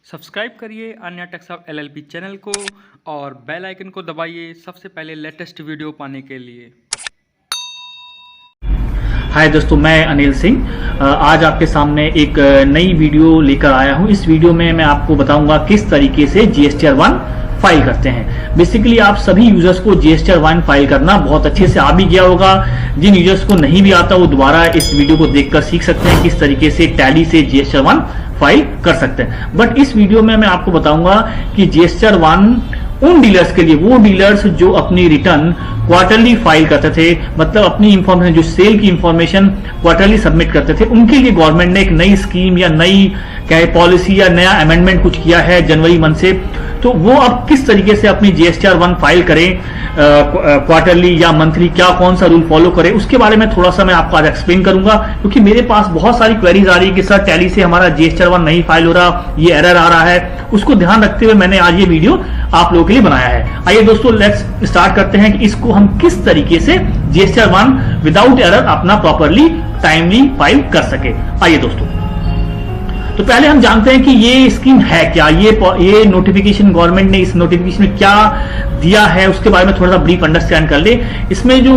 Subscribe करिए अन्य takes LLP channel को और बेल आइकन को दबाइए सबसे पहले लेटेस्ट वीडियो पाने के लिए। हाय दोस्तों, मैं अनिल सिंह आज आपके सामने एक नई वीडियो लेकर आया हूं। इस वीडियो में मैं आपको बताऊंगा किस तरीके से जीएसटीआर 1 फाइल करते हैं। बेसिकली आप सभी यूजर्स को जीएसटीआर 1 फाइल करना बहुत अच्छे से आ भी गया होगा। जिन यूजर्स को नहीं भी आता वो दोबारा इस वीडियो को देखकर सीख सकते हैं किस तरीके से टैली से जीएसटीआर 1 फाइल कर सकते हैं। बट इस वीडियो में मैं आपको बताऊंगा कि जीएसटीआर 1 उन डीलर्स के लिए, वो डीलर्स जो अपनी रिटर्न क्वार्टरली फाइल करते थे, मतलब अपनी इंफॉर्मेशन जो सेल की इंफॉर्मेशन क्वार्टरली सबमिट करते थे, उनके लिए गवर्नमेंट ने एक नई स्कीम या नई क्या पॉलिसी या नया अमेंडमेंट कुछ किया है जनवरी मंथ से। तो वो अब किस तरीके से अपनी जीएसटीआर 1 फाइल करें क्वार्टरली या मंथली, क्या कौन सा रूल फॉलो करें, उसके बारे में थोड़ा सा मैं आपको आज एक्सप्लेन करूंगा। क्योंकि मेरे पास बहुत सारी क्वेरीज आ रही है कि सर टैली से हमारा जीएसटीआर 1 नहीं फाइल हो रहा, ये एरर आ रहा है। उसको ध्यान रखते हुए मैंने आज ये वीडियो आप लोगों के लिए बनाया है। आइए दोस्तों, लेट्स स्टार्ट करते हैं कि इसको हम किस तरीके से जीएसटीआर 1 विदाउट एरर अपना प्रॉपरली टाइमली फाइल कर सके। आइए दोस्तों, तो पहले हम जानते हैं कि ये स्कीम है क्या, ये नोटिफिकेशन गवर्नमेंट ने इस नोटिफिकेशन में क्या दिया है, उसके बारे में थोड़ा सा ब्रीफ अंडरस्टैंड कर ले। इसमें जो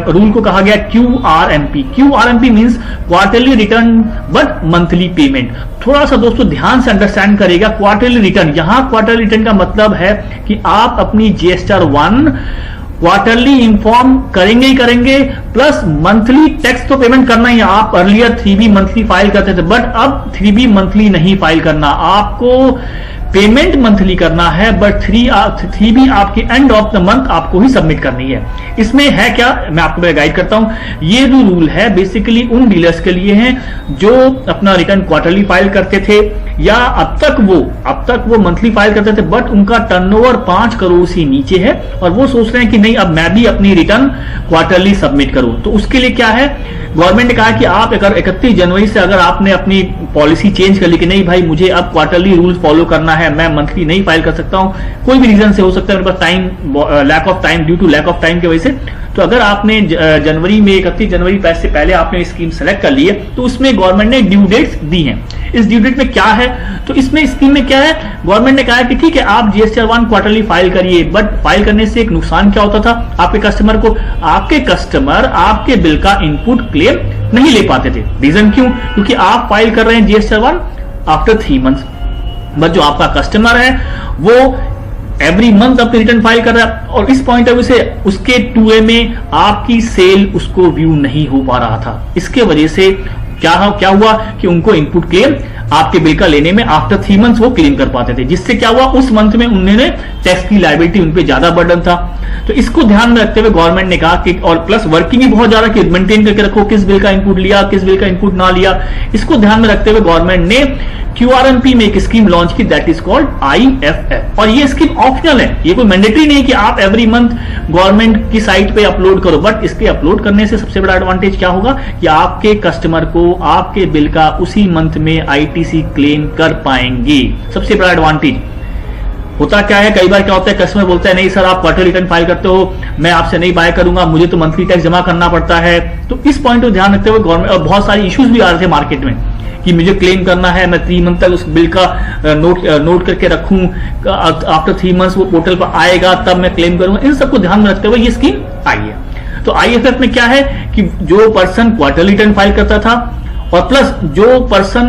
रूल को कहा गया QRMP means quarterly return but monthly payment. थोड़ा सा दोस्तों ध्यान से अंडरस्टैंड करेगा। क्वार्टरली रिटर्न, यहां क्वार्टरली रिटर्न का मतलब है कि आप अपनी जीएसटीआर 1 क्वार्टरली इंफॉर्म करेंगे ही करेंगे, प्लस मंथली टैक्स तो पेमेंट करना ही। आप अर्लियर 3B मंथली फाइल करते थे, बट अब 3B मंथली नहीं फाइल करना, आपको पेमेंट मंथली करना है, बट 3B आपके एंड ऑफ द मंथ आपको ही सबमिट करनी है। इसमें है क्या, मैं आपको गाइड करता हूं। ये जो रूल है बेसिकली उन डीलर्स के लिए है जो अपना रिटर्न क्वार्टरली फाइल करते थे या अब तक वो मंथली फाइल करते थे, बट उनका टर्नओवर 5 करोड़ से नीचे है और वो सोच रहे हैं कि नहीं अब मैं भी अपनी रिटर्न क्वार्टरली सबमिट करूं। तो उसके लिए क्या है, गवर्नमेंट ने कहा कि आप अगर 31 जनवरी से अगर आपने अपनी पॉलिसी चेंज कर ली कि नहीं भाई मुझे अब क्वार्टरली रूल फॉलो करना है, मैं मंथली नहीं फाइल कर सकता हूं, कोई भी रीजन से हो सकता है, मेरे पास time lack of time, due to lack of time की वजह से। तो अगर आपने जनवरी में 31 जनवरी से पहले आपने स्कीम सेलेक्ट कर ली है तो उसमें गवर्नमेंट ने ड्यू डेट्स दी हैं। इस ड्यू डेट में क्या है, तो इसमें स्कीम में क्या है, गवर्नमेंट ने कहा है कि ठीक है आप जीएसटीआर 1 क्वार्टरली फाइल करिए, बट फाइल करने से एक नुकसान क्या होता था आपके कस्टमर को, आपके कस्टमर आपके बिल का इनपुट क्लेम नहीं ले पाते थे। रीजन क्यों, क्योंकि आप फाइल कर रहे हैं जीएसटीआर 1 आफ्टर 3 मंथ्स, बट जो आपका कस्टमर है वो एवरी मंथ अपनी रिटर्न फाइल कर रहा है और इस पॉइंट ऑफ व्यू से उसके 2A में आपकी सेल उसको व्यू नहीं हो पा रहा था। इसके वजह से क्या हुआ कि उनको इनपुट क्लेम आपके बिल का लेने में आफ्टर 3 मंथ्स वो क्लेम कर पाते थे, जिससे क्या हुआ उस मंथ में उन्होंने टैक्स की लायबिलिटी उन पे ज्यादा बर्डन था। तो इसको ध्यान में रखते हुए गवर्नमेंट ने कहा कि, और प्लस वर्किंग भी बहुत ज्यादा कि मेंटेन करके रखो किस बिल का इनपुट लिया किस बिल का इनपुट ना लिया। इसको ध्यान में रखते हुए गवर्नमेंट ने क्यूआरएमपी में एक स्कीम लॉन्च की, दैट इज कॉल्ड IFF। और ये स्कीम ऑप्शनल है, ये कोई मैंडेटरी नहीं कि आप एवरी मंथ गवर्नमेंट की साइट पे अपलोड करो, बट इसके अपलोड करने से सबसे बड़ा एडवांटेज क्या होगा कि आपके कस्टमर को आपके बिल का उसी मंथ में ITC क्लेम कर पाएंगे। सबसे बड़ा एडवांटेज होता क्या है, कई बार क्या होता है कस्टमर बोलता है नहीं सर आप क्वार्टर रिटर्न फाइल करते हो, मैं आपसे नहीं बाय करूंगा, मुझे तो मंथली टैक्स जमा करना पड़ता है। तो इस पॉइंट को ध्यान रखते हुए गवर्नमेंट, और बहुत सारे इश्यूज भी आ रहे थे मार्केट में कि मुझे क्लेम करना है, मैं 3 मंथ तक उस बिल का नोट करके रखूं, आफ्टर 3 मंथ्स वो पोर्टल पर आएगा तब मैं क्लेम करूंगा। इन सबको ध्यान में रखते हुए ये स्कीम आई है। तो IFF में क्या है कि जो पर्सन क्वार्टर रिटर्न फाइल करता था और प्लस जो पर्सन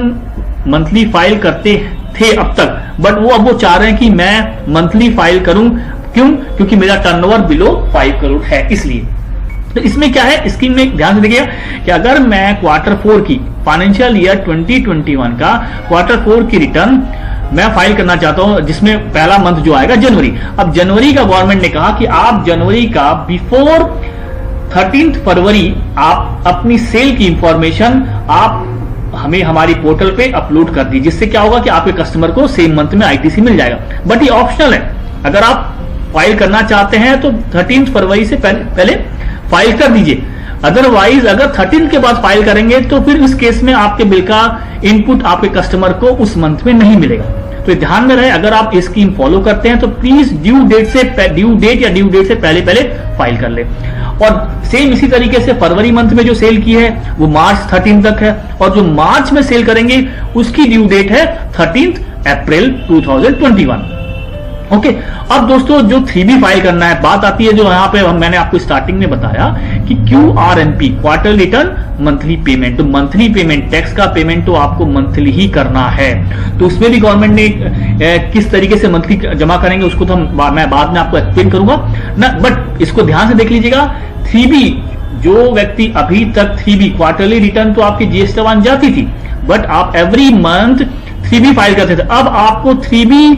मंथली फाइल करते थे अब तक, बट वो अब वो चाह रहे हैं कि मैं मंथली फाइल करूं, क्यों, क्योंकि मेरा टर्नओवर बिलो 5 करोड़ है इसलिए। तो इसमें क्या है, स्कीम में ध्यान से देखिएगा कि अगर मैं क्वार्टर 4 की फाइनेंशियल ईयर 2021 का क्वार्टर 4 की रिटर्न मैं फाइल करना चाहता हूं, जिसमें पहला मंथ जो आएगा जनवरी। अब जनवरी का गवर्नमेंट ने कहा कि आप जनवरी का बिफोर 13 फरवरी आप अपनी सेल की इंफॉर्मेशन आप हमें हमारी पोर्टल पे अपलोड कर दी, जिससे क्या होगा कि आपके कस्टमर को सेम मंथ में ITC मिल जाएगा। बट ये ऑप्शनल है, अगर आप फाइल करना चाहते हैं तो 13 फरवरी से पहले फाइल कर दीजिए, अदरवाइज अगर 13 के बाद फाइल करेंगे तो फिर इस केस में आपके बिल का इनपुट आपके कस्टमर को उस मंथ में नहीं मिलेगा। तो ध्यान में रहे, अगर आप इस स्कीम फॉलो करते हैं तो प्लीज ड्यू डेट से पहले फाइल कर ले। और सेम इसी तरीके से फरवरी मंथ में जो सेल की है वो मार्च 13 तक है, और जो मार्च में सेल करेंगे उसकी ड्यू डेट है 13 अप्रैल 2021। ओके, अब दोस्तों जो 3B फाइल करना है, बात आती है जो यहां पे मैंने आपको स्टार्टिंग में बताया कि QRNP, quarter return monthly payment. तो मंथली पेमेंट, टैक्स का पेमेंट तो आपको मंथली ही करना है। तो उसमें भी गवर्नमेंट ने किस तरीके से मंथली जमा करेंगे उसको तो मैं बाद में आपको एक्सप्लेन करूंगा ना, बट इसको ध्यान से देख लीजिएगा। 3B, जो व्यक्ति अभी तक 3B क्वार्टरली रिटर्न तो आपकी GST-1 जाती थी, बट आप एवरी मंथ 3B फाइल करते थे। अब आपको 3B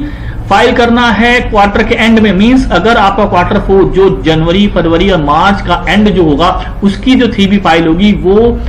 फाइल करना है क्वार्टर के एंड में। मींस अगर आपका क्वार्टर 4 जो जनवरी, फरवरी और मार्च का एंड जो होगा, उसकी जो 3B फाइल होगी वो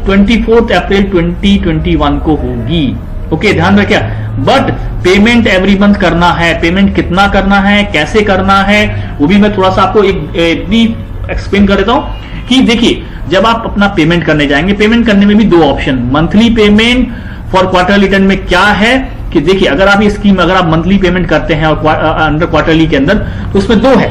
24 अप्रैल 2021 को होगी। ओके, ध्यान रखिए। बट पेमेंट एवरी मंथ करना है। पेमेंट कितना करना है, कैसे करना है, वो भी मैं थोड़ा सा आपको एक भी एक्सप्लेन कर देता हूं कि देखिए, जब आप अपना पेमेंट करने जाएंगे, पेमेंट करने में भी दो option, monthly payment for quarter return में क्या है कि देखिए, अगर आप ये स्कीम, अगर आप मंथली पेमेंट करते हैं और अंडर क्वार्टरली के अंदर, तो उसमें दो है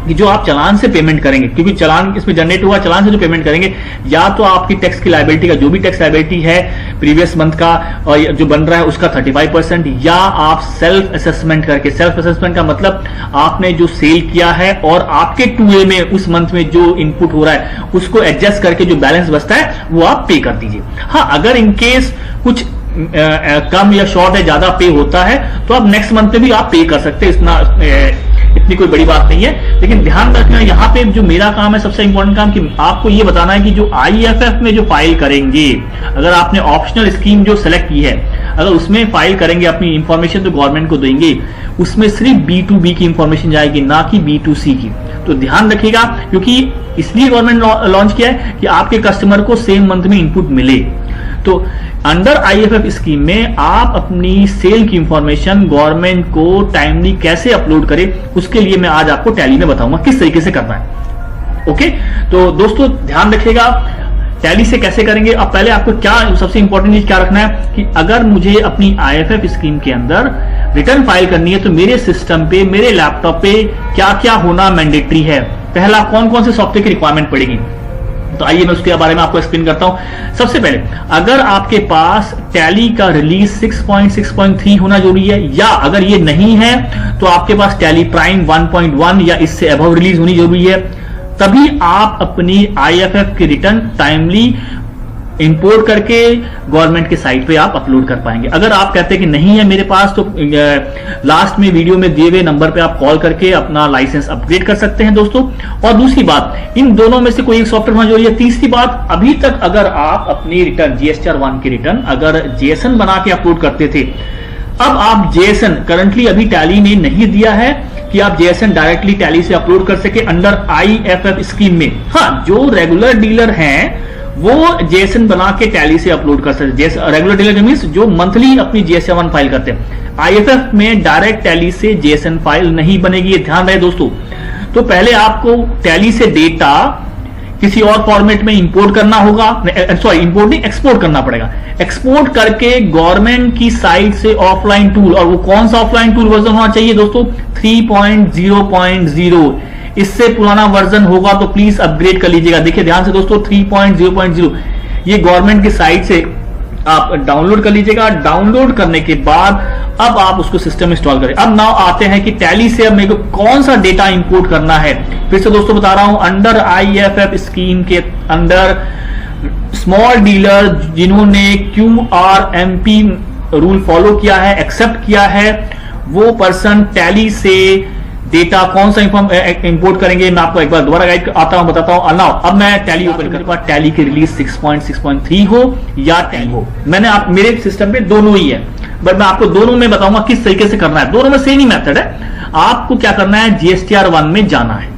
कि जो आप चालान से पेमेंट करेंगे, क्योंकि चालान इसमें जनरेट हुआ, चालान से जो पेमेंट करेंगे, या तो आपकी टैक्स की लायबिलिटी का जो भी टैक्स लायबिलिटी है प्रीवियस मंथ का और जो बन रहा है उसका 35%, या आप सेल्फ असेसमेंट करके, सेल्फ असेसमेंट का मतलब आपने जो सेल किया है और आपके 2A में उस मंथ में जो इनपुट हो रहा है उसको एडजस्ट करके जो बैलेंस बचता है वो आप पे कर दीजिए। हाँ, अगर इनकेस कुछ कम या शॉर्ट है, ज्यादा पे होता है, तो आप नेक्स्ट मंथ में भी आप पे कर सकते हैं। इतनी कोई बड़ी बात नहीं है। लेकिन ध्यान रखना, यहाँ पे जो मेरा काम है, सबसे इंपॉर्टेंट काम, कि आपको ये बताना है कि जो IFF में जो फाइल करेंगे, अगर आपने ऑप्शनल स्कीम जो सेलेक्ट की है, अगर उसमें फाइल करेंगे, अपनी इंफॉर्मेशन तो गवर्नमेंट को देंगे, उसमें सिर्फ B2B की इंफॉर्मेशन जाएगी, ना कि B2C की। तो ध्यान रखिएगा, क्योंकि इसलिए गवर्नमेंट लॉन्च किया है कि आपके कस्टमर को सेम मंथ में इनपुट मिले। तो अंडर IFF स्कीम में आप अपनी सेल की इंफॉर्मेशन गवर्नमेंट को टाइमली कैसे अपलोड करें, उसके लिए मैं आज आपको टैली में बताऊंगा किस तरीके से करना है। ओके, तो दोस्तों ध्यान रखिएगा, टैली से कैसे करेंगे। अब पहले आपको क्या सबसे इंपॉर्टेंट चीज क्या रखना है कि अगर मुझे अपनी IFF स्कीम के अंदर रिटर्न फाइल करनी है, तो मेरे सिस्टम पे, मेरे लैपटॉप पे क्या क्या होना मैंडेटरी है। पहला, कौन कौन से सॉफ्टवेयर की रिक्वायरमेंट पड़ेगी, तो आइए मैं उसके बारे में आपको एक्सप्लेन करता हूं। सबसे पहले, अगर आपके पास टैली का रिलीज 6.6.3 होना जरूरी है, या अगर ये नहीं है तो आपके पास टैली प्राइम 1.1 या इससे अबव रिलीज होनी जरूरी है, तभी आप अपनी IFF की रिटर्न टाइमली इंपोर्ट करके गवर्नमेंट के साइट पे आप अपलोड कर पाएंगे। अगर आप कहते हैं कि नहीं है मेरे पास, तो लास्ट में वीडियो में दिए हुए नंबर पे आप कॉल करके अपना लाइसेंस अपग्रेड कर सकते हैं दोस्तों। और दूसरी बात, इन दोनों में से कोई एक सॉफ्टवेयर होना जरूरी है। तीसरी बात, अभी तक अगर आप अपनी रिटर्न GST-1 की रिटर्न अगर JSON बना के अपलोड करते थे, अब आप JSON करंटली अभी टैली ने नहीं दिया है कि आप JSON डायरेक्टली टैली से अपलोड कर सके अंडर IFF स्कीम में। हाँ, जो रेगुलर डीलर हैं वो JSON बना के टैली से अपलोड कर सकते हैं। रेगुलर डीलर मींस जो मंथली अपनी GST-1 फाइल करते हैं। IFF में डायरेक्ट टैली से JSON फाइल नहीं बनेगी, ये ध्यान रहे दोस्तों। तो पहले आपको टैली से डेटा किसी और फॉर्मेट में इंपोर्ट करना होगा, सॉरी इंपोर्ट नहीं, एक्सपोर्ट करना पड़ेगा। एक्सपोर्ट करके गवर्नमेंट की साइट से ऑफलाइन टूल, और वो कौन सा ऑफलाइन टूल वर्जन होना चाहिए दोस्तों, 3.0.0। इससे पुराना वर्जन होगा तो प्लीज अपग्रेड कर लीजिएगा। देखिए ध्यान से दोस्तों, 3.0.0 ये गवर्नमेंट की साइट से आप डाउनलोड कर लीजिएगा। डाउनलोड करने के बाद अब आप उसको सिस्टम में इंस्टॉल करें। अब नाउ आते हैं कि टैली से अब मेरे को कौन सा डेटा इंपोर्ट करना है। फिर से दोस्तों बता रहा हूं, अंडर IFF स्कीम के अंदर स्मॉल डीलर जिन्होंने QRMP रूल फॉलो किया है, एक्सेप्ट किया है, वो पर्सन टैली से डेटा कौन सा इंपोर्ट करेंगे, मैं आपको एक बार दोबारा गाइड आता हूं, बताता हूं। नाउ अब मैं टैली ओपन कर, टैली की रिलीज 6.6.3 हो या 10 हो, मैंने आप मेरे सिस्टम पे दोनों ही है, बट मैं आपको दोनों में बताऊंगा किस तरीके से करना है। दोनों में सेम ही मेथड है। आपको क्या करना है, GSTR1 में जाना है।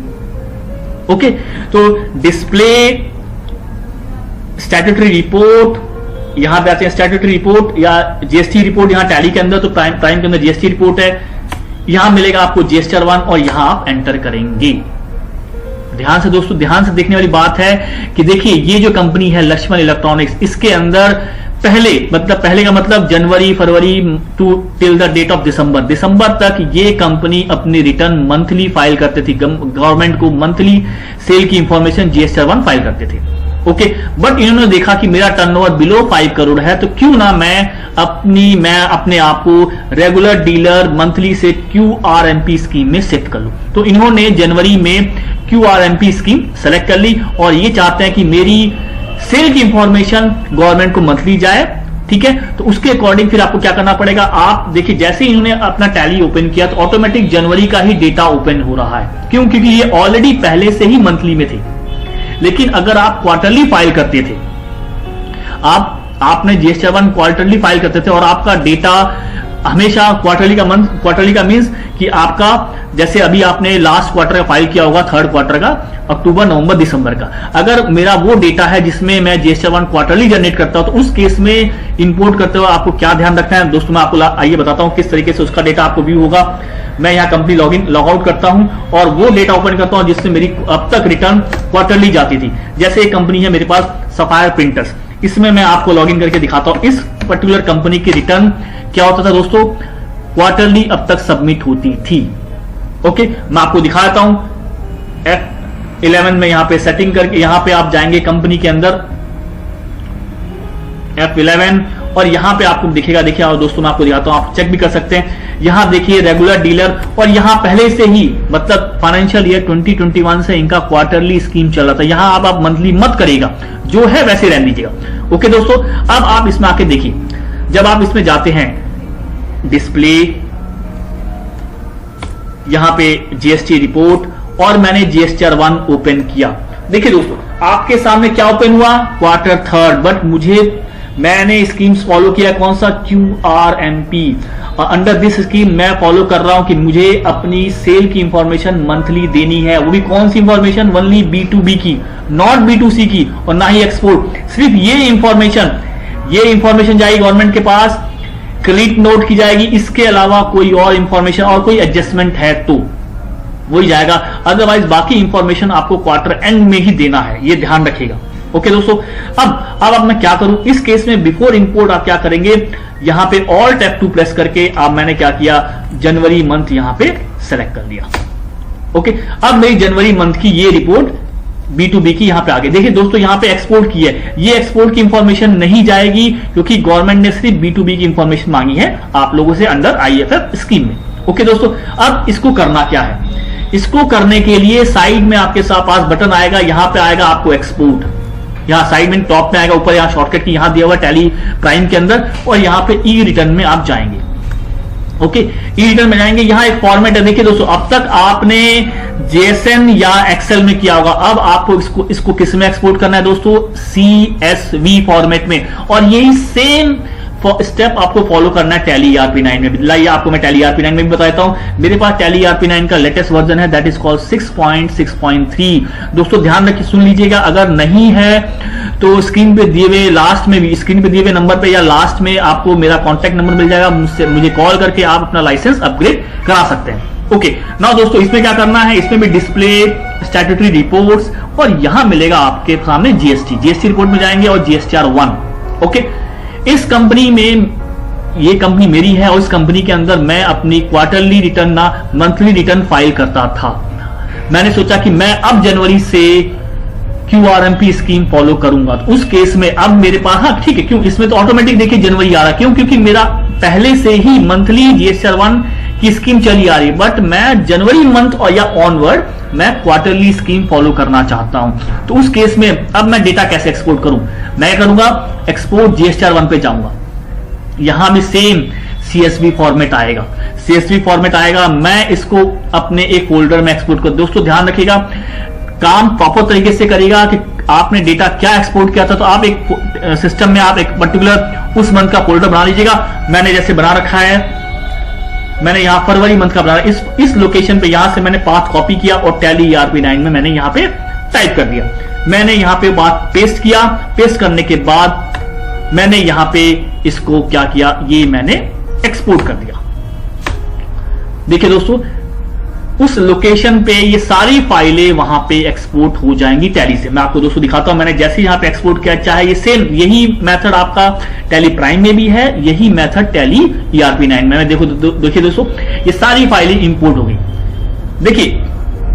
ओके, तो डिस्प्ले स्टैट्यूटरी रिपोर्ट, यहां पे आते हैं स्टैट्यूटरी रिपोर्ट या GST रिपोर्ट। यहां टैली के अंदर तो प्राइम के अंदर GST रिपोर्ट है, यहां मिलेगा आपको GSTR1 और यहां आप एंटर करेंगे। ध्यान से दोस्तों, ध्यान से देखने वाली बात है कि देखिए ये जो कंपनी है लक्ष्मण इलेक्ट्रॉनिक्स, इसके अंदर पहले का मतलब जनवरी फरवरी टिल द डेट ऑफ दिसंबर तक ये कंपनी अपनी रिटर्न मंथली फाइल करते थी। गवर्नमेंट को मंथली सेल की इंफॉर्मेशन GSTR1 फाइल करते थे। ओके, बट इन्होंने देखा कि मेरा टर्नओवर बिलो 5 करोड़ है, तो क्यों ना मैं अपने आप को रेगुलर डीलर मंथली से QRMP स्कीम में शिफ्ट कर लूं। तो इन्होंने जनवरी में QRMP स्कीम सेलेक्ट कर ली और ये चाहते हैं कि मेरी सेल की इंफॉर्मेशन गवर्नमेंट को मंथली जाए। ठीक है, तो उसके अकॉर्डिंग फिर आपको क्या करना पड़ेगा, आप देखिए जैसे ही इन्होंने अपना टैली ओपन किया तो ऑटोमेटिक जनवरी का ही डेटा ओपन हो रहा है। क्यों? क्योंकि ये ऑलरेडी पहले से ही मंथली में थे। लेकिन अगर आप क्वार्टरली फाइल करते थे, आपने GSTR 1 क्वार्टरली फाइल करते थे और आपका डेटा हमेशा क्वार्टरली का मींस कि आपका जैसे अभी आपने लास्ट क्वार्टर का फाइल किया होगा, थर्ड क्वार्टर का, अक्टूबर नवंबर दिसंबर का, अगर मेरा वो डेटा है जिसमें मैं GSTR 1 क्वार्टरली जनरेट करता हूं, तो उस केस में इंपोर्ट करते हुए आपको क्या ध्यान रखना है दोस्तों, मैं आपको आइए बताता हूं किस तरीके से उसका डेटा आपको व्यू होगा। मैं यहाँ कंपनी लॉग आउट करता हूं और वो डेटा ओपन करता हूं जिससे मेरी अब तक रिटर्न क्वार्टरली जाती थी। जैसे एक कंपनी है मेरे पास सफायर प्रिंटर्स, इसमें मैं आपको लॉग इन करके दिखाता हूं इस पर्टिकुलर कंपनी की रिटर्न क्या होता था दोस्तों, क्वार्टरली अब तक सबमिट होती थी। ओके, मैं आपको दिखाता हूं F11 में यहां पे सेटिंग करके यहां पे आप जाएंगे कंपनी के अंदर F11 और यहां पे आपको दिखेगा, देखिए और दोस्तों मैं आपको दिखाता हूं, आप चेक भी कर सकते हैं। यहां देखिए रेगुलर डीलर और यहां पहले से ही मतलब फाइनेंशियल ईयर 2021 से इनका क्वार्टरली स्कीम चल रहा था। यहां आप मंथली मत करिएगा, जो है वैसे रहने दीजिएगा। ओके दोस्तों, अब आप इसमें आके देखिए, जब आप इसमें जाते हैं डिस्प्ले, यहां पे GST रिपोर्ट और मैंने GSTR 1 ओपन किया। देखिए दोस्तों आपके सामने क्या ओपन हुआ, क्वार्टर थर्ड, बट मैंने स्कीम्स फॉलो किया, कौन सा, QRMP। अंडर दिस स्कीम मैं फॉलो कर रहा हूं कि मुझे अपनी सेल की इंफॉर्मेशन मंथली देनी है, वो भी कौन सी इंफॉर्मेशन, ओनली B2B की, नॉट B2C की और ना ही एक्सपोर्ट। सिर्फ ये इंफॉर्मेशन जाएगी गवर्नमेंट के पास, क्रेडिट नोट की जाएगी, इसके अलावा कोई और इंफॉर्मेशन और कोई एडजस्टमेंट है तो वही जाएगा, अदरवाइज बाकी इंफॉर्मेशन आपको क्वार्टर एंड में ही देना है, ये ध्यान रखिएगा। ओके दोस्तों, अब मैं क्या करूं इस केस में, बिफोर इंपोर्ट आप क्या करेंगे, यहां पे ऑल्ट F2 प्रेस करके अब मैंने क्या किया, जनवरी मंथ यहां पे सेलेक्ट कर लिया। ओके, अब मेरी जनवरी मंथ की ये रिपोर्ट B2B की यहां पे आ गई। देखिए दोस्तों यहां पे एक्सपोर्ट की है, ये एक्सपोर्ट की इंफॉर्मेशन नहीं जाएगी क्योंकि गवर्नमेंट ने सिर्फ B2B की इंफॉर्मेशन मांगी है आप लोगों से अंडर IFF स्कीम में। ओके दोस्तों, अब इसको करना क्या है, इसको करने के लिए साइड में आपके पास बटन आएगा, यहां पे आएगा आपको एक्सपोर्ट, यहां साइड में टॉप में आएगा, ऊपर यहां शॉर्टकट की यहां दिया हुआ टैली प्राइम के अंदर, और यहां पे ई रिटर्न में आप जाएंगे। ओके, ई रिटर्न में जाएंगे, यहां एक फॉर्मेट है, देखिए दोस्तों अब तक आपने JSN या एक्सेल में किया होगा, अब आपको इसको किस में एक्सपोर्ट करना है दोस्तों, CSV फॉर्मेट में, और यही सेम स्टेप आपको फॉलो करना है टैली ERP9 में भी। लाइए आपको मैं टैली ERP9 में भी बता देता हूं, मेरे पास टैली ERP9 का लेटेस्ट वर्जन है, दैट इज कॉल्ड 6.6.3। दोस्तों ध्यान रखिए, सुन लीजिएगा, अगर नहीं है तो स्क्रीन पे दिए हुए नंबर पे या लास्ट में आपको मेरा कॉन्टैक्ट नंबर मिल जाएगा, मुझे कॉल करके आप अपना लाइसेंस अपग्रेड करा सकते हैं। ओके, नाउ दोस्तों इसमें क्या करना है, इसमें भी डिस्प्ले, स्टैट्यूटरी रिपोर्ट्स और यहां मिलेगा आपके सामने GST रिपोर्ट में जाएंगे और GSTR 1। ओके, इस कंपनी में, ये कंपनी मेरी है और इस कंपनी के अंदर मैं अपनी क्वार्टरली रिटर्न ना मंथली रिटर्न फाइल करता था। मैंने सोचा कि मैं अब जनवरी से QRMP स्कीम फॉलो करूंगा, तो उस केस में अब मेरे पास, हाँ ठीक है, क्यों इसमें तो ऑटोमेटिक देखिए जनवरी आ रहा है, क्यों, क्योंकि मेरा पहले से ही मंथली GSTR 1 की स्कीम चली आ रही है, बट मैं जनवरी मंथ और या ऑनवर्ड मैं क्वार्टरली स्कीम फॉलो करना चाहता हूं। तो उस केस में अब मैं डेटा कैसे एक्सपोर्ट करूं, मैं करूंगा एक्सपोर्ट GSTR 1 पे जाऊंगा, यहां भी सेम CSV फॉर्मेट आएगा, मैं इसको अपने एक फोल्डर में एक्सपोर्ट कर। दोस्तों ध्यान रखिएगा, काम प्रॉपर तरीके से करिएगा कि आपने डेटा क्या एक्सपोर्ट किया था, तो आप एक सिस्टम में आप एक पर्टिकुलर उस मंथ का फोल्डर बना लीजिएगा। मैंने जैसे बना रखा है, मैंने यहां फरवरी मंथ का बनाया, इस लोकेशन पे यहां से मैंने पाथ कॉपी किया और टैली ERP9 में मैंने यहां पे टाइप कर दिया। मैंने यहां पे बात पेस्ट किया, पेस्ट करने के बाद मैंने यहां पे इसको क्या किया, ये मैंने एक्सपोर्ट कर दिया। देखिए दोस्तों उस लोकेशन पे ये सारी फाइलें वहां पे एक्सपोर्ट हो जाएंगी टैली से। मैं आपको दोस्तों दिखाता हूं, मैंने जैसे यहां पे एक्सपोर्ट किया, चाहे ये सेम यही मेथड आपका टैली प्राइम में भी है, यही मेथड टैली ERP9 में। देखिए दोस्तों ये सारी फाइलें इंपोर्ट हो गई। देखिए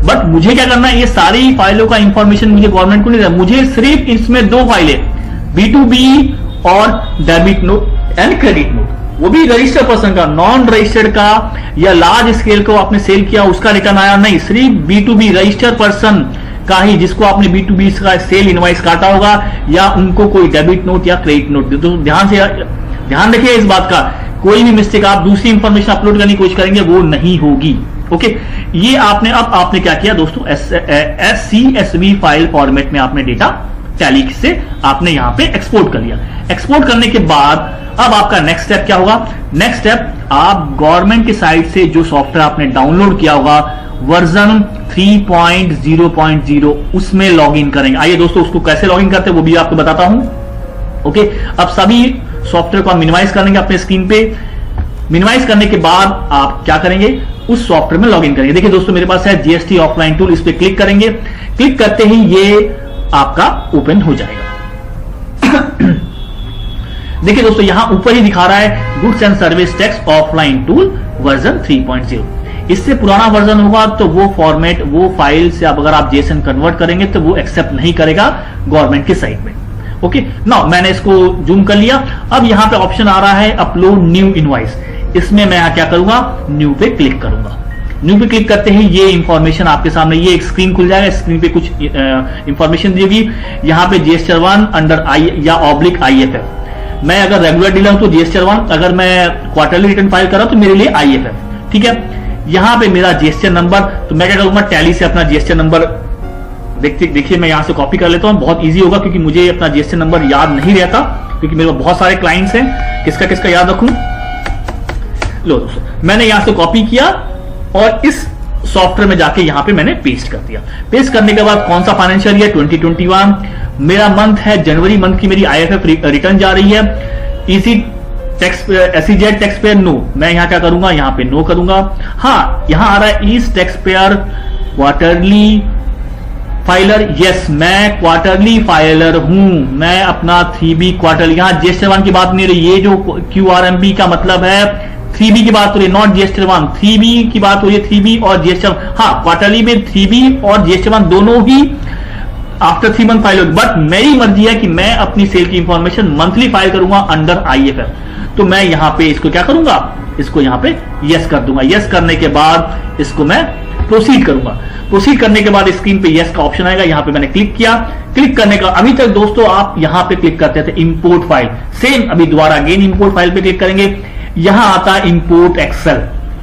बट मुझे क्या करना है, ये सारी फाइलों का इंफॉर्मेशन मुझे गवर्नमेंट को नहीं देना, मुझे सिर्फ इसमें 2 फाइलें B2B और debit note and credit note, वो भी रजिस्टर्ड पर्सन का, नॉन रजिस्टर्ड का या लार्ज स्केल को आपने सेल किया उसका रिटर्न आया नहीं, सिर्फ B2B रजिस्टर्ड पर्सन का ही, जिसको आपने B2B का सेल इनवाइस काटा होगा या उनको कोई डेबिट नोट या क्रेडिट नोट। तो ध्यान रखिए इस बात का, कोई भी मिस्टेक आप दूसरी इंफॉर्मेशन अपलोड करने की कोशिश करेंगे वो नहीं होगी। ओके, ये आपने क्या किया दोस्तों, CSV फाइल फॉर्मेट में आपने डेटा टैली से आपने यहां पे एक्सपोर्ट कर लिया। एक्सपोर्ट करने के बाद अब आपका नेक्स्ट स्टेप क्या होगा, नेक्स्ट स्टेप आप गवर्नमेंट की साइट से जो सॉफ्टवेयर आपने डाउनलोड किया होगा वर्जन 3.0.0 उसमें लॉगिन करेंगे। आइए दोस्तों उसको कैसे लॉगिन करते हैं वो भी आपको बताता हूं। ओके, अब सभी सॉफ्टवेयर को आप मिनिमाइज करेंगे अपने स्क्रीन पे। मिनिमाइज करने के बाद आप क्या करेंगे, उस सॉफ्टवेयर में लॉगिन करेंगे। देखिए दोस्तों मेरे पास है GST ऑफलाइन टूल, इस पे क्लिक करेंगे, क्लिक करते ही ये आपका ओपन हो जाएगा। देखिए दोस्तों यहां ऊपर ही दिखा रहा है goods and service tax offline tool version 3.0। इससे पुराना वर्जन होगा तो वो फॉर्मेट, वो फाइल से अगर आप JSON कन्वर्ट करेंगे तो वो एक्सेप्ट नहीं करेगा गवर्नमेंट की साइट में। ओके, नाउ मैंने इसको जूम कर लिया। अब यहां पे ऑप्शन आ रहा है अपलोड न्यू इनवॉइस, इसमें मैं क्या करूंगा, न्यू पे क्लिक करूंगा। न्यू पे क्लिक करते ही ये इंफॉर्मेशन आपके सामने, ये एक स्क्रीन खुल जाएगा, स्क्रीन पे कुछ इंफॉर्मेशन दी होगी। यहां पे GST1 अंडर आई या /IFF, मैं अगर रेगुलर डीलर हूं तो GST1, अगर मैं क्वार्टरली रिटर्न फाइल कर रहा हूं तो मेरे लिए IFF। ठीक है, यहां पे मेरा GST नंबर, तो मैं क्या करूंगा, टैली से अपना GST नंबर देखिए मैं यहां से कॉपी कर लेता हूं, बहुत इजी होगा क्योंकि मुझे अपना GST नंबर याद नहीं रहता, क्योंकि मेरे बहुत सारे क्लाइंट्स हैं, किसका किसका याद रखूं। लो दोस्तों मैंने यहां से कॉपी किया और इस सॉफ्टवेयर में जाके यहां पे मैंने पेस्ट कर दिया। पेस्ट करने के बाद कौन सा फाइनेंशियल ईयर 2021, मेरा मंथ है जनवरी, मंथ की मेरी IFF रिटर्न जा रही है। SEZ टैक्स पेयर नो, मैं यहां क्या करूंगा, यहां पे नो करूंगा। हाँ यहां आ रहा है इस tax payer quarterly filer, yes मैं क्वार्टरली फाइलर हूं, मैं अपना 3B क्वार्टरली, यहां GST1 की बात नहीं रही, ये जो QRMB का मतलब है 3B की बात हो रही है, नॉट GST1, 3B की बात हो रही है, 3B और GST1। हाँ क्वार्टरली में 3B और GST1 दोनों ही आफ्टर 3 मंथ फाइल होगी, बट मेरी मर्जी है कि मैं अपनी सेल की इंफॉर्मेशन मंथली फाइल करूंगा अंडर IFF। तो मैं यहां पे इसको क्या करूंगा, इसको यहां पे यस कर दूंगा। यस करने के बाद इसको मैं प्रोसीड करूंगा। प्रोसीड करने के बाद स्क्रीन पे यस का ऑप्शन आएगा, यहां पे मैंने क्लिक किया। क्लिक करने का अभी तक दोस्तों आप यहां पे क्लिक करते थे इंपोर्ट फाइल, सेम अभी दोबारा अगेन इंपोर्ट फाइल पे क्लिक करेंगे, यहां आता है इंपोर्ट एक्सेल।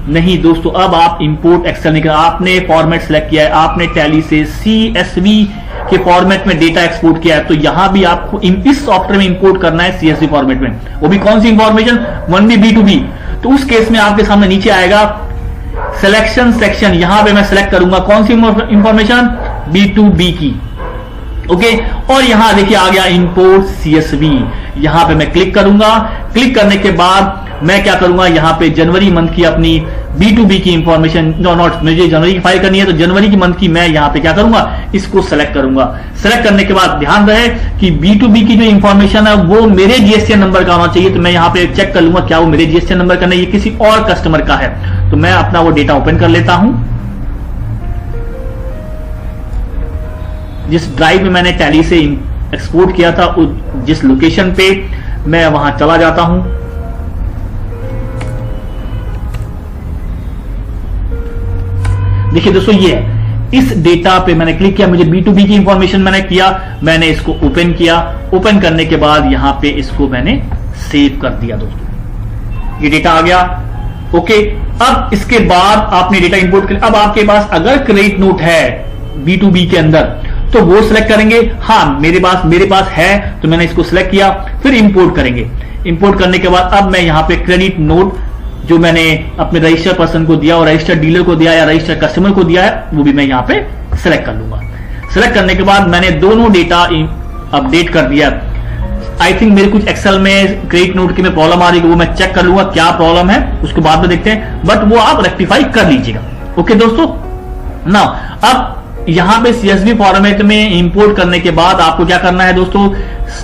नहीं दोस्तों अब आप इंपोर्ट एक्सेल नहीं कर, आपने फॉर्मेट सिलेक्ट किया है, आपने टैली से CSV के फॉर्मेट में डेटा एक्सपोर्ट किया है, तो यहां भी आपको इस सॉफ्टवेयर में इंपोर्ट करना है CSV फॉर्मेट में। वो भी कौन सी इंफॉर्मेशन, 1B B2B। तो उस केस में आपके सामने नीचे आएगा सिलेक्शन सेक्शन, यहां पे मैं सिलेक्ट करूंगा कौन सी इंफॉर्मेशन, B2B की। ओके, और यहां देखिए आ गया इंपोर्ट CSV, यहां पे मैं क्लिक करूंगा। क्लिक करने के बाद मैं क्या करूंगा, यहां पे जनवरी मंथ की अपनी B2B की इंफॉर्मेशन, नॉट मुझे जनवरी की फाइल करनी है तो जनवरी की मंथ की मैं यहां पे क्या करूंगा, इसको सेलेक्ट करूंगा। सेलेक्ट करने के बाद ध्यान रहे कि B2B की जो इंफॉर्मेशन है वो मेरे GST नंबर का होना चाहिए, तो मैं यहां पे चेक कर लूंगा क्या वो मेरे GST नंबर का नहीं, ये किसी और कस्टमर का है। तो मैं अपना वो डेटा ओपन कर लेता हूं, जिस ड्राइव में मैंने टैली से एक्सपोर्ट किया था, जिस लोकेशन पे मैं वहां चला जाता हूं। देखिए दोस्तों ये इस डेटा पे मैंने क्लिक किया, मुझे B2B की इंफॉर्मेशन मैंने किया, मैंने इसको ओपन किया। ओपन करने के बाद यहां पे इसको मैंने सेव कर दिया दोस्तों, ये डेटा आ गया। ओके, अब इसके बाद आपने डेटा इंपोर्ट कर, अब आपके पास अगर क्रेडिट नोट है B2B के अंदर तो वो सिलेक्ट करेंगे। हाँ मेरे पास है तो मैंने इसको सिलेक्ट किया, फिर इंपोर्ट करेंगे। इंपोर्ट करने के बाद अब मैं यहां पे क्रेडिट नोट जो मैंने अपने रजिस्टर्ड पर्सन को दिया और रजिस्टर्ड डीलर को दिया या रजिस्टर्ड कस्टमर को दिया है वो भी मैं यहां पे सिलेक्ट कर लूंगा। सिलेक्ट करने के बाद मैंने दोनों डेटा अपडेट कर दिया। आई थिंक मेरे कुछ एक्सेल में क्रेडिट नोट की में प्रॉब्लम आ रही है, वो मैं चेक कर लूंगा क्या प्रॉब्लम है, उसको बाद में देखते हैं, बट वो आप रेक्टिफाई कर लीजिएगा। ओके दोस्तों, नाउ अब यहां पे CSV फॉर्मेट में इंपोर्ट करने के बाद आपको क्या करना है दोस्तों,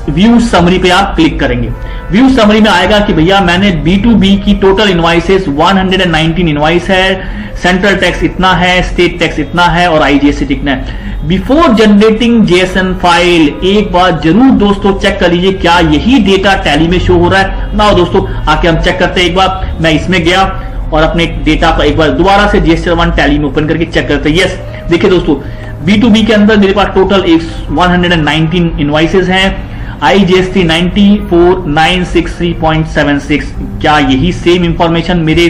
व्यू समरी पे आप क्लिक करेंगे। व्यू समरी में आएगा कि भैया मैंने B2B की टोटल इनवाइसेस 119 इनवाइस है, सेंट्रल टैक्स इतना है, स्टेट टैक्स इतना है और IGST इतना है। बिफोर जनरेटिंग JSON फाइल एक बार जरूर दोस्तों चेक कर लीजिए क्या यही डेटा टैली में शो हो रहा है ना। दोस्तों आके हम चेक करते हैं। एक बार मैं इसमें गया और अपने डेटा को एक बार दोबारा से GSTR1 टैली में ओपन करके चेक करते हैं। यस, देखिए दोस्तों B2B के अंदर मेरे पास टोटल 119 इनवाइसेस हैं, IGST 94963.76। क्या यही सेम इंफॉर्मेशन मेरे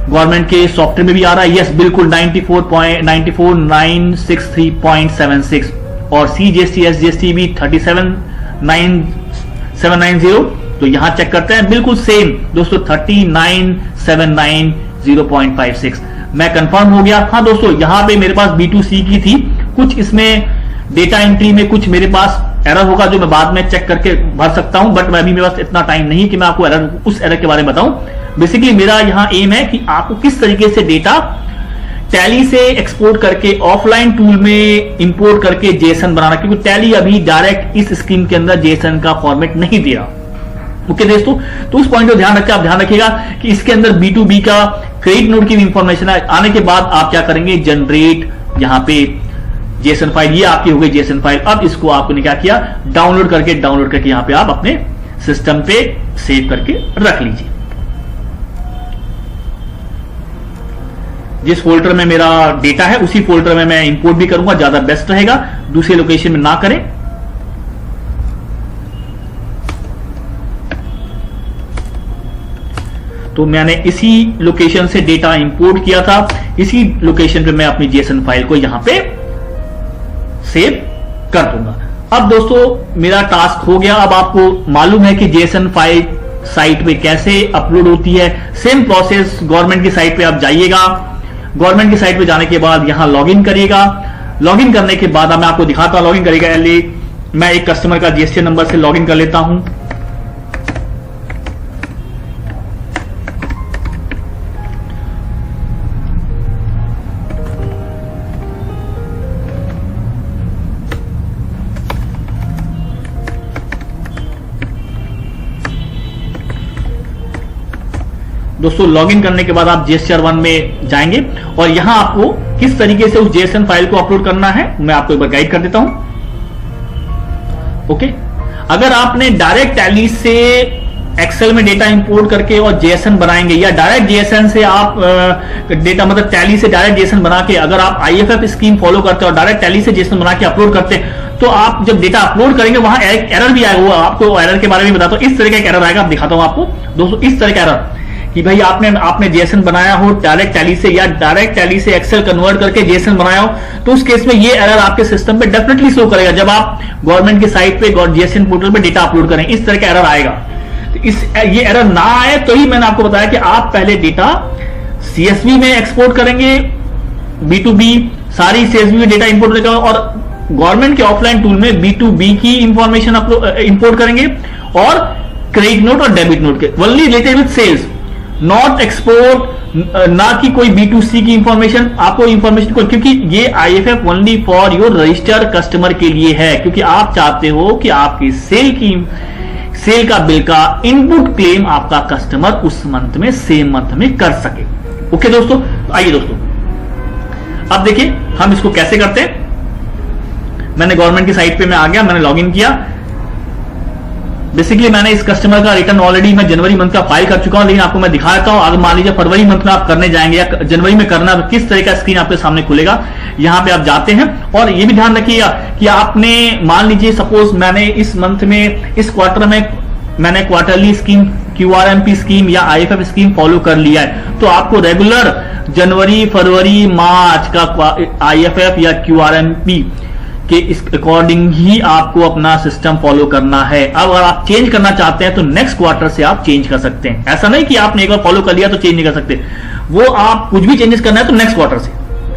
गवर्नमेंट के सॉफ्टवेयर में भी आ रहा है? यस, बिल्कुल 94963.76 और CGST SGST भी 37990। तो यहां चेक करते हैं, बिल्कुल सेम दोस्तों 39790.56। मैं कंफर्म हो गया। हाँ दोस्तों, यहां पे मेरे पास B2C की थी, कुछ इसमें डेटा एंट्री में कुछ मेरे पास एरर होगा जो मैं बाद में चेक करके भर सकता हूं, बट मैं अभी मेरे पास इतना टाइम नहीं कि मैं आपको उस एरर के बारे में बताऊं। बेसिकली मेरा यहां एम है कि आपको किस तरीके से डेटा टैली से एक्सपोर्ट करके ऑफलाइन टूल में इंपोर्ट करके JSON बनाना, क्योंकि टैली अभी डायरेक्ट इस स्कीम के अंदर JSON का फॉर्मेट नहीं दे रहा। ओके दोस्तों, तो उस पॉइंट को ध्यान रखिए। आप ध्यान रखिएगा कि इसके अंदर B2B का क्रेडिट नोट की इंफॉर्मेशन आने के बाद आप क्या करेंगे, जनरेट यहां पे JSON फाइल, ये आपकी हो गई JSON फाइल। अब इसको आपने क्या किया, डाउनलोड करके यहां पे आप अपने सिस्टम पे सेव करके रख लीजिए। जिस फोल्डर में मेरा डेटा है उसी फोल्डर में मैं इंपोर्ट भी करूंगा, ज्यादा बेस्ट रहेगा, दूसरे लोकेशन में ना करें। तो मैंने इसी लोकेशन से डेटा इंपोर्ट किया था, इसी लोकेशन पे मैं अपनी JSON फाइल को यहां पे सेव कर दूंगा। अब दोस्तों मेरा टास्क हो गया। अब आपको मालूम है कि JSON फाइल साइट पे कैसे अपलोड होती है। सेम प्रोसेस गवर्नमेंट की साइट पे आप जाइएगा, गवर्नमेंट की साइट पे जाने के बाद यहां लॉगिन करिएगा। लॉगिन करने के बाद मैं आपको दिखाता हूं लॉगिन करिएगा। मैं एक कस्टमर का GST नंबर से लॉगिन कर लेता हूं। दोस्तों लॉगिन करने के बाद आप GSTR1 में जाएंगे और यहां आपको किस तरीके से उस JSON फाइल को अपलोड करना है मैं आपको एक बार गाइड कर देता हूं। ओके, अगर आपने डायरेक्ट टैली से एक्सेल में डेटा इंपोर्ट करके और JSON बनाएंगे, या डायरेक्ट JSON से आप डेटा मतलब टैली से डायरेक्ट JSON बना के, अगर आप IFF स्कीम फॉलो करते हैं और डायरेक्ट टैली से JSON बना के अपलोड करते हैं, तो आप जब डेटा अपलोड करेंगे वहां एक एरर भी आएगा। आपको एरर के बारे में बताता हूं। इस तरह का एक एरर आएगा, आप दिखाता हूं आपको दोस्तों। इस तरह का एरर कि भाई आपने JSON बनाया हो डायरेक्ट टैली से या डायरेक्ट टैली से एक्सेल कन्वर्ट करके JSON बनाया हो, तो उस केस में ये एरर आपके सिस्टम पे डेफिनेटली शो करेगा जब आप गवर्नमेंट की साइट पे JSON पोर्टल पे डेटा अपलोड करें। इस तरह का एरर आएगा। तो ये एरर ना आए तो ही मैंने आपको बताया कि आप पहले डेटा CSV में एक्सपोर्ट करेंगे, B2B सारी CSV में डेटा इंपोर्ट करेगा, और गवर्नमेंट के ऑफलाइन टूल में B2B की इंफॉर्मेशन इंपोर्ट करेंगे, और क्रेडिट नोट और डेबिट नोट के only related with sales, not export, ना कि कोई B2C की इंफॉर्मेशन आपको इंफॉर्मेशन को, क्योंकि ये IFF only for your registered customer के लिए है, क्योंकि आप चाहते हो कि आपकी सेल का बिल का इनपुट क्लेम आपका कस्टमर उस मंथ में सेम मंथ में कर सके। ओके दोस्तों, आइए दोस्तों अब देखिए हम इसको कैसे करते हैं। मैंने गवर्नमेंट की साइट पे मैं आ गया, मैंने लॉगिन किया। बेसिकली मैंने इस कस्टमर का रिटर्न ऑलरेडी मैं जनवरी मंथ का फाइल कर चुका हूं, लेकिन आपको मैं दिखा देता हूं। अगर मान लीजिए फरवरी मंथ में आप करने जाएंगे या जनवरी में करना, तो किस तरह का स्क्रीन आपके सामने खुलेगा। यहां पे आप जाते हैं और ये भी ध्यान रखिएगा कि आपने मान लीजिए सपोज मैंने इस मंथ में इस क्वार्टर में मैंने क्वार्टरली स्कीम QRMP स्कीम या IFF स्कीम फॉलो कर लिया है, तो आपको रेगुलर जनवरी फरवरी मार्च का IFF या QRMP के इस अकॉर्डिंग ही आपको अपना सिस्टम फॉलो करना है। अब अगर आप चेंज करना चाहते हैं तो नेक्स्ट क्वार्टर से आप चेंज कर सकते हैं। ऐसा नहीं कि आपने एक बार फॉलो कर लिया तो चेंज नहीं कर सकते, वो आप कुछ भी चेंजेस करना है तो नेक्स्ट क्वार्टर से।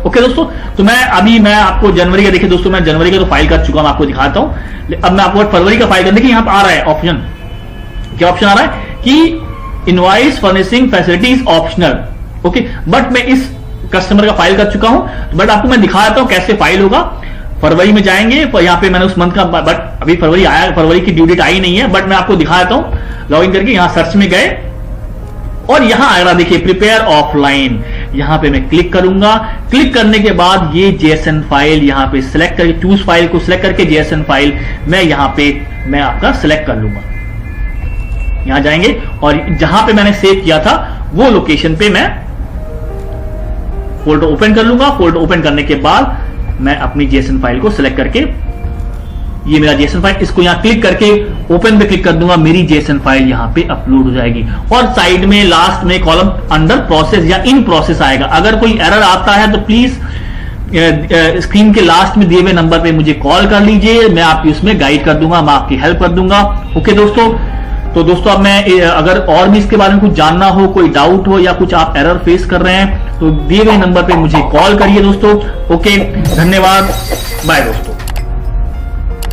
ओके दोस्तों, तो मैं आपको जनवरी का, देखिए दोस्तों मैं जनवरी का तो फाइल कर चुका हूं, आपको दिखाता हूं। अब मैं आपको फरवरी का फाइल करने की, यहां पर आ रहा है ऑप्शन, क्या ऑप्शन आ रहा है कि invoice furnishing facilities optional. Okay, but मैं इस कस्टमर का फाइल कर चुका हूं, बट आपको मैं दिखा देता हूं कैसे फाइल होगा। फरवरी में जाएंगे, यहाँ पे मैंने उस मंथ का, बट अभी फरवरी आया, फरवरी की ड्यू डेट आई नहीं है, बट मैं आपको दिखा देता हूं। लॉगिन करके यहां सर्च में गए और यहां आ रहा देखिए प्रिपेयर ऑफलाइन, यहां पे मैं क्लिक करूंगा। क्लिक करने के बाद ये जेएसएन फाइल यहां पे सिलेक्ट करके, चूज फाइल को सिलेक्ट करके जेएसएन फाइल मैं यहां पे मैं आपका सिलेक्ट कर लूंगा। यहां जाएंगे और जहां पे मैंने सेव किया था वो लोकेशन पे मैं फोल्डर ओपन कर लूंगा। फोल्डर ओपन करने के बाद मैं अपनी जेएसएन फाइल को सिलेक्ट करके, ये मेरा जेएसएन फाइल, इसको यहां क्लिक करके ओपन पे क्लिक कर दूंगा, मेरी जेएसएन फाइल यहां पे अपलोड हो जाएगी। और साइड में लास्ट में कॉलम अंडर प्रोसेस या इन प्रोसेस आएगा। अगर कोई एरर आता है तो प्लीज स्क्रीन के लास्ट में दिए हुए नंबर पे मुझे कॉल कर लीजिए, मैं आपकी उसमें गाइड कर दूंगा, मैं आपकी हेल्प कर दूंगा। ओके दोस्तों, तो दोस्तों अब मैं अगर और भी इसके बारे में कुछ जानना हो, कोई डाउट हो या कुछ आप एरर फेस कर रहे हैं तो दिए गए नंबर पे मुझे कॉल करिए दोस्तों। ओके, धन्यवाद, बाय दोस्तों।